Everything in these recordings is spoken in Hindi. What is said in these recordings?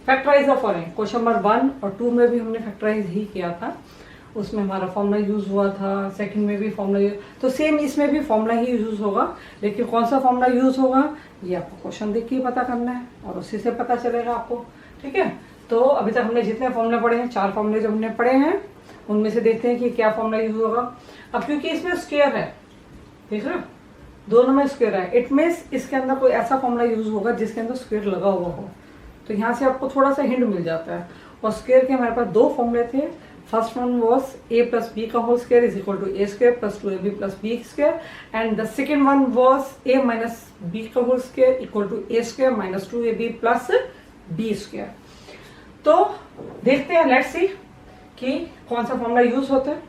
Factorise the following, question number 1 और 2 में भी हमने फैक्टराइज ही किया था, उसमें हमारा फॉर्मूला यूज हुआ था, सेकंड में भी फॉर्मूला यूज, तो सेम इसमें भी फॉर्मूला ही यूज होगा, लेकिन कौन सा फॉर्मूला यूज होगा ये आपको क्वेश्चन देख के ही पता करना है और उसी से पता चलेगा आपको। ठीक है, तो अभी तक हमने जितने फॉर्मूले पढ़े हैं, 4 फॉर्मूले जो हमने पढ़े हैं, उनमें से देखते हैं कि क्या फॉर्मूला यूज होगा। अब क्योंकि इसमें स्क्वायर है, देख रहे हो, दोनों में स्क्वायर है, इट मीन्स इसके अंदर कोई ऐसा फॉर्मूला यूज होगा जिसके अंदर स्क्वायर लगा हुआ हो, तो यहाँ से आपको थोड़ा सा हिंट मिल जाता है। और स्क्वायर के हमारे पास 2 फॉर्मूले थे, first one was a plus B का whole square is equal to A square plus 2ab plus B square, and the second one was a minus B का whole square equal to A square minus 2ab plus B square. तो देखते हैं, लेट्स सी कि कौन सा फॉर्मूला यूज होता है।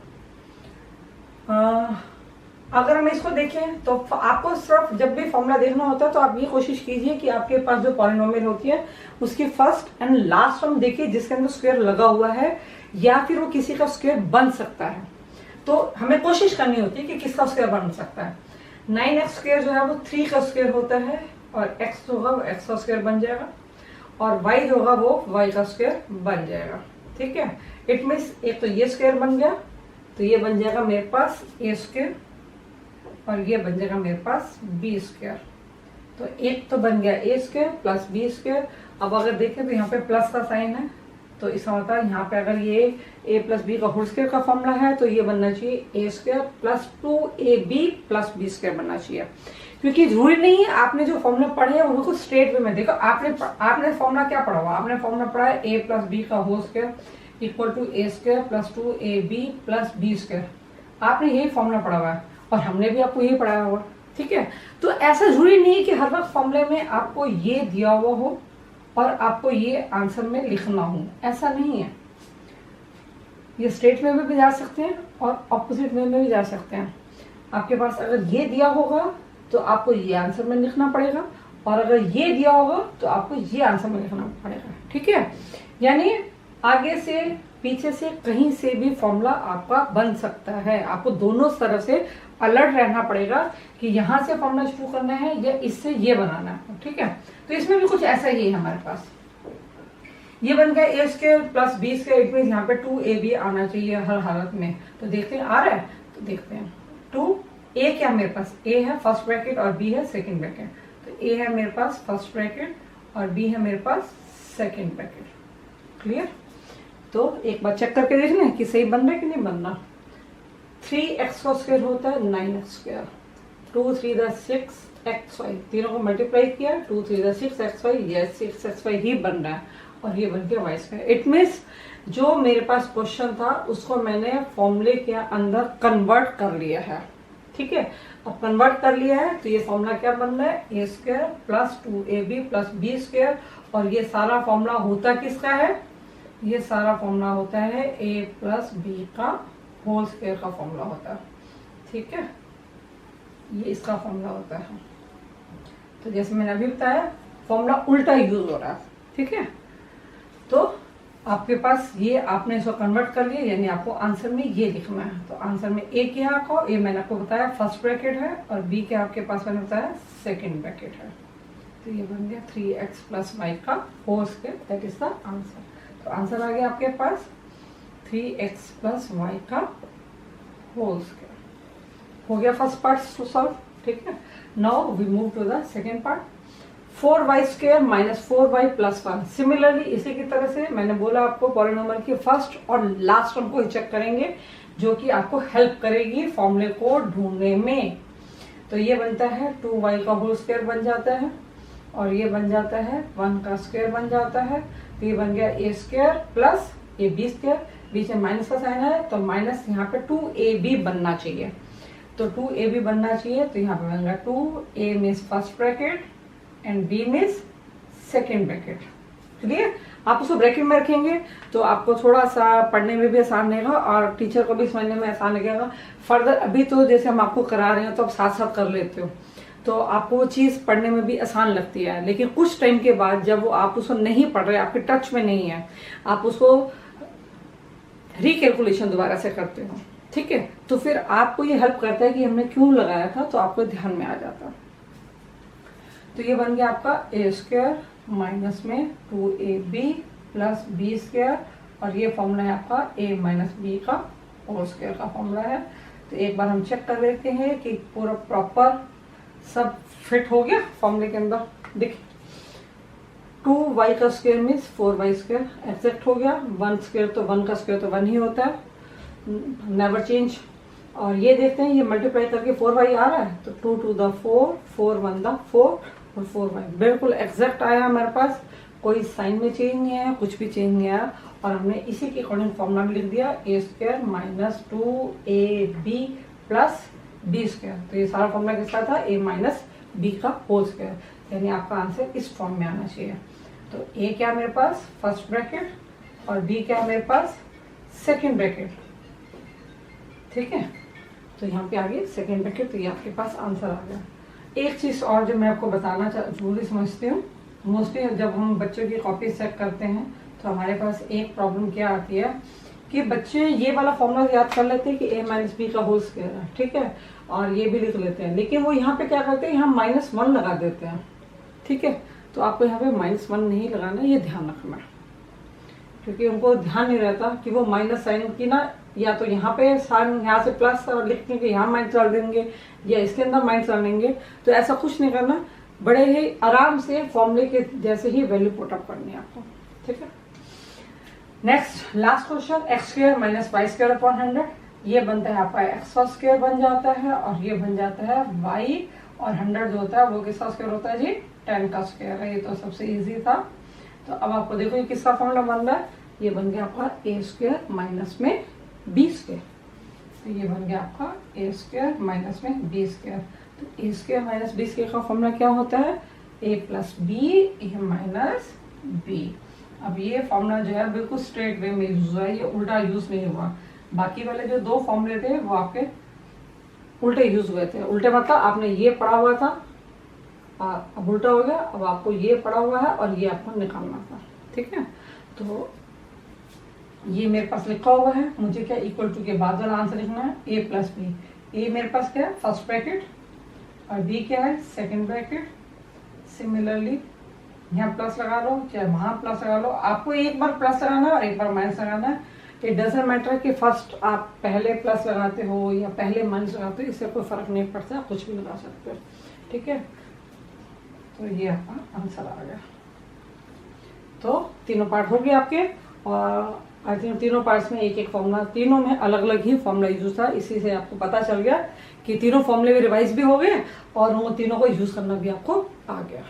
अगर हम इसको देखें तो आपको सिर्फ जब भी फॉर्मूला देखना होता है तो आप ये कोशिश कीजिए कि आपके पास जो पॉलिनोमियल होती है उसकी फर्स्ट एंड लास्ट टर्म देखिए जिसके अंदर स्क्वायर लगा हुआ है या फिर वो किसी का स्क्वायर बन सकता है। तो हमें कोशिश करनी होती है कि किसका स्क्वायर बन सकता है। 9x स्क्वायर जो है वो 3 का स्क्वायर होता है और x जो होगा वो x का स्क्वायर बन जाएगा और y जो होगा वो y का स्क्वायर बन जाएगा। ठीक है, इट मीन्स एक तो ये स्क्वायर बन गया, तो ये बन जाएगा मेरे पास a स्क्वायर और ये बन जाएगा मेरे पास b स्क्वायर। तो एक तो बन गया a square plus b square. अब अगर देखें तो यहाँ पे प्लस का साइन है, तो इसका मतलब यहाँ पे अगर ये a प्लस बी का होल स्क्वायर का फॉर्मूला है तो ये बनना चाहिए a square plus 2ab plus b square बनना चाहिए। क्योंकि जरूरी नहीं है आपने जो फॉर्मूला पढ़े हैं उनको स्ट्रेट वे में देखो। आपने फॉर्मूला क्या पढ़ा हुआ, आपने फॉर्मूला पढ़ा है a प्लस बी का whole square equal to a square plus 2ab plus b square. आपने यही फॉर्मूला पढ़ा हुआ है और हमने भी आपको यही पढ़ाया हुआ। ठीक है, तो ऐसा जरूरी नहीं है कि हर वक्त फॉर्मूले में आपको ये दिया हुआ हो और आपको ये आंसर में लिखना हो, ऐसा नहीं है। ये स्ट्रेट वे में भी जा सकते हैं और ऑपोजिट वे में भी जा सकते हैं। आपके पास अगर ये दिया होगा तो आपको ये आंसर में लिखना पड़ेगा और अगर ये दिया होगा तो आपको ये आंसर में लिखना पड़ेगा। ठीक है, यानी आगे से पीछे से कहीं से भी फॉर्मूला आपका बन सकता है। आपको दोनों तरफ से अलर्ट रहना पड़ेगा कि यहाँ से फॉर्मूला शुरू करना है या इससे ये बनाना है। ठीक है, तो इसमें भी कुछ ऐसा ही है हमारे पास। ये बन गया a square plus b square, it means यहाँ पे 2ab आना चाहिए हर हालत में। तो देखते हैं आ रहा है, तो देखते हैं 2a क्या मेरे पास a है फर्स्ट ब्रैकेट और b है सेकंड ब्रैकेट। तो a है मेरे पास फर्स्ट ब्रैकेट और b है मेरे पास सेकंड ब्रैकेट। क्लियर? तो एक बार चेक करके देख लें कि सही बन रहा है कि नहीं बन रहा। 3x का स्क्वायर होता है 9x स्क्वायर, 2 3 6xy, तीनों को मल्टीप्लाई किया 2 3 6xy, ये 6xy ही बन रहा है और ये बन गया y स्क्वायर। इट मीन्स जो मेरे पास क्वेश्चन था उसको मैंने फॉर्मूले के अंदर कन्वर्ट कर लिया है। ठीक है, अब कन्वर्ट कर लिया है तो ये फॉर्मूला क्या बन रहा है, a square plus 2ab plus b square. और ये सारा फॉर्मूला होता किसका है, ये सारा फॉर्मूला होता है a प्लस बी का होल स्क्वायर का फॉर्मूला होता है। ठीक है, ये इसका फॉर्मूला होता है। तो जैसे मैंने अभी बताया फॉर्मूला उल्टा यूज हो रहा है। ठीक है, तो आपके पास ये आपने इसको कन्वर्ट कर लिया, यानी आपको आंसर में ये लिखना है। तो आंसर में a क्या आपको, a मैंने आपको बताया फर्स्ट ब्रैकेट है और b क्या आपके पास मैंने बताया सेकेंड ब्रैकेट है। तो ये बन गया 3x प्लस y का whole square, that is the answer. तो आंसर आ गया आपके पास 3x प्लस y का होल स्क्वायर। हो गया फर्स्ट पार्ट सॉल्व। ठीक है, now we move to the second part. 4y square minus 4y plus 1। Similarly इसी की तरह से मैंने बोला आपको पॉलिनोमियल की फर्स्ट और लास्ट टर्म को ही चेक करेंगे जो कि आपको हेल्प करेगी फॉर्मूले को ढूंढने में। तो ये बनता है 2y का होल स्क्वायर बन जाता है और ये बन जाता है 1 का स्क्वायर बन जाता है। तो ये बन गया a square plus ab square, बीच में माइनस का साइन है तो माइनस यहाँ पे 2ab बनना चाहिए। तो 2ab बनना चाहिए तो यहाँ पे बन गया 2a means first bracket and b means second bracket. Clear? आप उसको ब्रैकेट में रखेंगे तो आपको थोड़ा सा पढ़ने में भी आसान रहेगा और टीचर को भी समझने में आसान लगेगा। फर्दर अभी तो जैसे हम आपको करा रहे हैं तो आप साथ साथ कर लेते हो तो आपको वो चीज़ पढ़ने में भी आसान लगती है, लेकिन कुछ टाइम के बाद जब वो आप उसको नहीं पढ़ रहे, आपके टच में नहीं है, आप उसको रिकैलकुलेशन दोबारा से करते हो। ठीक है, तो फिर आपको ये हेल्प करता है कि हमने क्यों लगाया था, तो आपको ध्यान में आ जाता। तो ये बन गया आपका a स्क्वायर माइनस में 2ab प्लस बी स्क्वायर, और ये फॉर्मूला है आपका a माइनस बी का होल स्क्वायर का फॉर्मूला है। तो एक बार हम चेक कर लेते हैं कि पूरा प्रॉपर सब फिट हो गया फॉर्मूले के अंदर। देखिए 2y का square means 4y square exact हो गया। 1 स्क्वायर तो 1 का स्क्वायर तो 1 ही होता है, नेवर चेंज। और ये देखते हैं ये मल्टीप्लाई करके 4y आ रहा है, तो 2 to the 4, 4 1 the 4 और 4y बिल्कुल एग्जैक्ट आया हमारे पास, कोई साइन में चेंज नहीं आया, कुछ भी चेंज नहीं आया। और हमने इसी के अकॉर्डिंग फॉर्मूला में लिख दिया a square minus 2ab plus B square. तो ये सारा फॉर्मूला किसका था, a माइनस बी का होल स्क्वायर, यानी आपका आंसर इस फॉर्म में आना चाहिए। तो a क्या मेरे पास फर्स्ट ब्रैकेट और b क्या मेरे पास सेकेंड ब्रैकेट, ठीक है। तो यहाँ पे आ गई सेकेंड ब्रैकेट, तो ये आपके पास आंसर आ गया। एक चीज और जो मैं आपको बताना जरूरी समझती हूँ, मोस्टली जब हम बच्चों की कॉपी चेक करते हैं तो हमारे पास एक प्रॉब्लम क्या आती है कि बच्चे ये वाला फॉर्मूला याद कर लेते हैं कि a माइनस बी का होल स्क्वायर है, ठीक है, और ये भी लिख लेते हैं, लेकिन वो यहाँ पे क्या करते हैं, यहाँ -1 लगा देते हैं, ठीक है। तो आपको यहाँ पे -1 नहीं लगाना, ये ध्यान रखना, क्योंकि उनको ध्यान नहीं रहता कि वो माइनस साइन की ना, या तो यहाँ पे साइन यहाँ से प्लस और लिख के यहाँ माइनस डाल देंगे या इसके अंदर माइनस डाल देंगे। तो ऐसा कुछ नहीं करना, बड़े ही आराम से फॉर्मूले के जैसे ही वैल्यू पुट अप करनी है आपको, ठीक है। Next last question, X square minus Y square upon 100, ये बनता है आपका एक्स का स्क्वायर बन जाता है, और ये बन जाता है y, और 100 जो होता है वो किसका स्क्वायर होता है जी, 10 का स्क्वायर है। ये तो सबसे इजी था। तो अब आपको देखो ये किसका फॉर्मूला बन रहा है, ये बन गया आपका a स्क्वायर माइनस में बी स्क्वायर। तो ये बन गया आपका a स्क्वायर माइनस में बी स्क्वायर। तो a square minus B square का फॉर्मूला क्या होता है, a plus B a minus B. अब ये फॉर्मूला जो है बिल्कुल स्ट्रेट वे में यूज हुआ है, ये उल्टा यूज नहीं हुआ। बाकी वाले जो 2 फॉर्मूले थे वो आपके उल्टे यूज हुए थे। उल्टे मतलब आपने ये पढ़ा हुआ था, अब उल्टा हो गया, अब आपको ये पढ़ा हुआ है और ये आपको निकालना था, ठीक है। तो ये मेरे पास लिखा हुआ है, मुझे क्या इक्वल टू के बाद वाला आंसर लिखना है, a प्लस बी। ए मेरे पास क्या है फर्स्ट ब्रैकेट, और बी क्या है सेकेंड ब्रैकेट। सिमिलरली यहाँ प्लस लगा लो, चाहे वहां प्लस लगा लो, आपको एक बार प्लस लगाना है और एक बार माइनस लगाना है। इट डजंट मैटर कि फर्स्ट आप पहले प्लस लगाते हो या पहले माइनस लगाते हो, इससे कोई फर्क नहीं पड़ता, कुछ भी लगा सकते हो, ठीक है। तो ये आपका आंसर आ गया। तो तीनों पार्ट हो गए आपके, और आई थिंक तीनों पार्ट्स में एक एक फॉर्मूला, तीनों में अलग अलग ही फॉर्मूला यूज था। इसी से आपको पता चल गया कि तीनों फॉर्मूले भी रिवाइज भी हो गए और उन तीनों को यूज करना भी आपको आ गया।